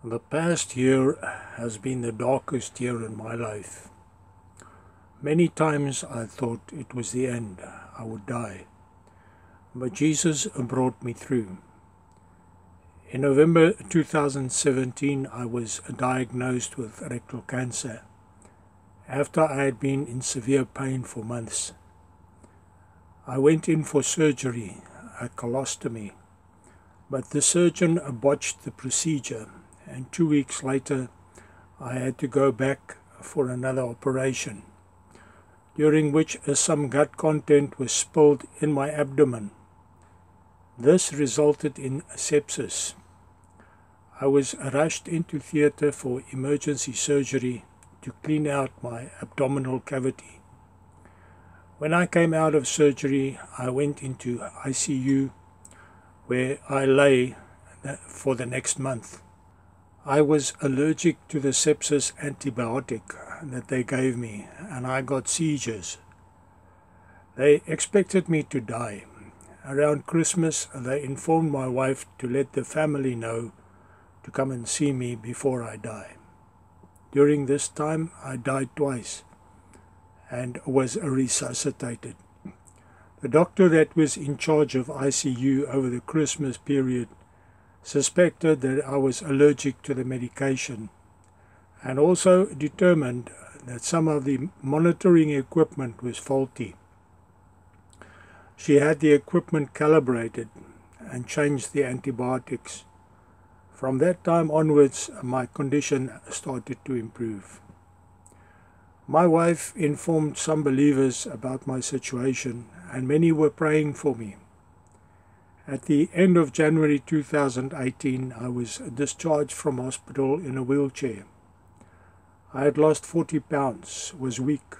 The past year has been the darkest year in my life. Many times I thought it was the end, I would die. But Jesus brought me through. In November 2017, I was diagnosed with rectal cancer after I had been in severe pain for months. I went in for surgery, a colostomy, but the surgeon botched the procedure, and 2 weeks later I had to go back for another operation, during which some gut content was spilled in my abdomen. This resulted in sepsis. I was rushed into theatre for emergency surgery to clean out my abdominal cavity. When I came out of surgery, I went into ICU, where I lay for the next month. I was allergic to the sepsis antibiotic that they gave me, and I got seizures. They expected me to die. Around Christmas, they informed my wife to let the family know to come and see me before I die. During this time, I died twice and was resuscitated. The doctor that was in charge of ICU over the Christmas period suspected that I was allergic to the medication and also determined that some of the monitoring equipment was faulty. She had the equipment calibrated and changed the antibiotics. From that time onwards, my condition started to improve. My wife informed some believers about my situation, and many were praying for me. At the end of January 2018, I was discharged from hospital in a wheelchair. I had lost 40 pounds, was weak.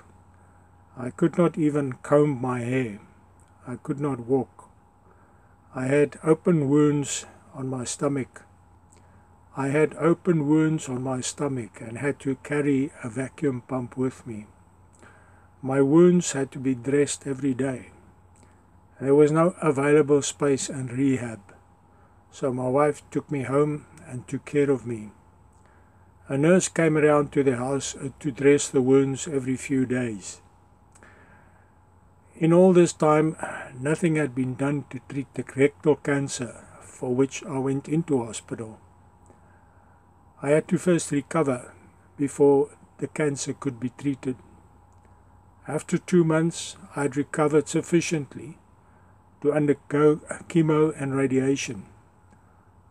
I could not even comb my hair. I could not walk. I had open wounds on my stomach. and had to carry a vacuum pump with me. My wounds had to be dressed every day. There was no available space in rehab, so my wife took me home and took care of me. A nurse came around to the house to dress the wounds every few days. In all this time, nothing had been done to treat the rectal cancer, for which I went into hospital. I had to first recover before the cancer could be treated. After 2 months, I had recovered sufficiently to undergo chemo and radiation.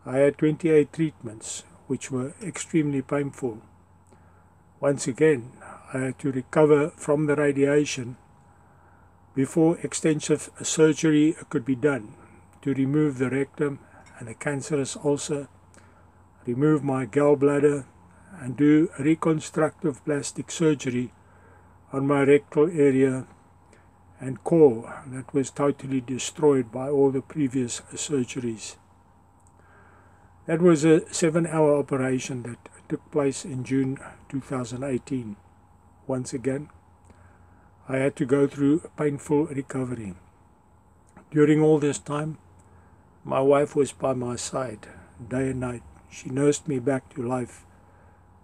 I had 28 treatments, which were extremely painful. Once again, I had to recover from the radiation before extensive surgery could be done to remove the rectum and the cancerous ulcer, remove my gallbladder, and do reconstructive plastic surgery on my rectal area and core that was totally destroyed by all the previous surgeries. That was a 7-hour operation that took place in June 2018. Once again, I had to go through a painful recovery. During all this time, my wife was by my side day and night. She nursed me back to life,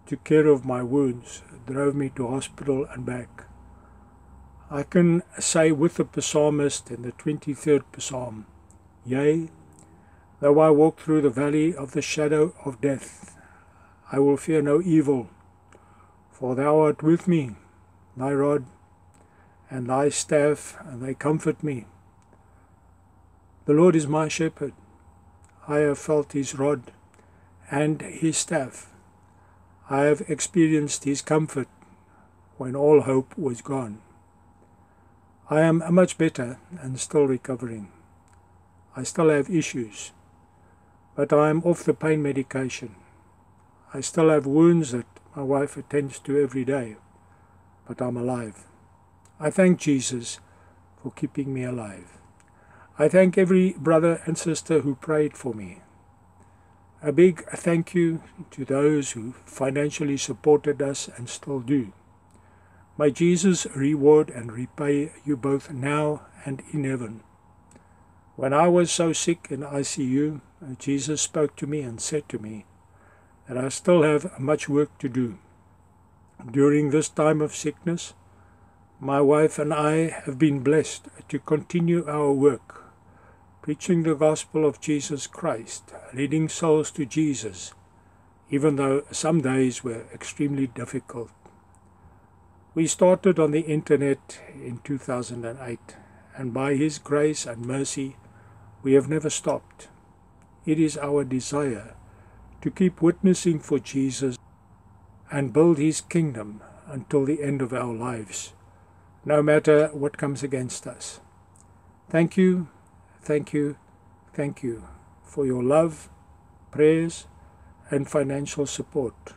took care of my wounds, drove me to hospital and back. I can say with the psalmist in the 23rd Psalm, "Yea, though I walk through the valley of the shadow of death, I will fear no evil, for thou art with me, thy rod and thy staff, and they comfort me. The Lord is my shepherd. I have felt his rod and his staff. I have experienced his comfort when all hope was gone." I am much better and still recovering. I still have issues, but I am off the pain medication. I still have wounds that my wife attends to every day, but I'm alive. I thank Jesus for keeping me alive. I thank every brother and sister who prayed for me. A big thank you to those who financially supported us and still do. May Jesus reward and repay you both now and in heaven. When I was so sick in ICU, Jesus spoke to me and said to me, that I still have much work to do. During this time of sickness, my wife and I have been blessed to continue our work, preaching the gospel of Jesus Christ, leading souls to Jesus, even though some days were extremely difficult. We started on the internet in 2008, and by His grace and mercy, we have never stopped. It is our desire to keep witnessing for Jesus and build His kingdom until the end of our lives, no matter what comes against us. Thank you, thank you, thank you for your love, prayers, and financial support.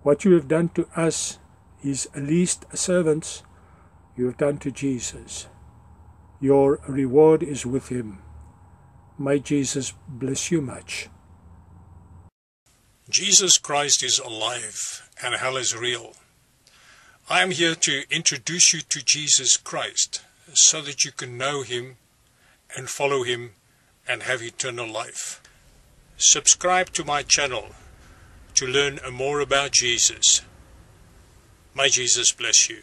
What you have done to us, His least servants, you have done to Jesus. Your reward is with Him. May Jesus bless you much. Jesus Christ is alive and hell is real. I am here to introduce you to Jesus Christ so that you can know Him and follow Him and have eternal life. Subscribe to my channel to learn more about Jesus. May Jesus bless you.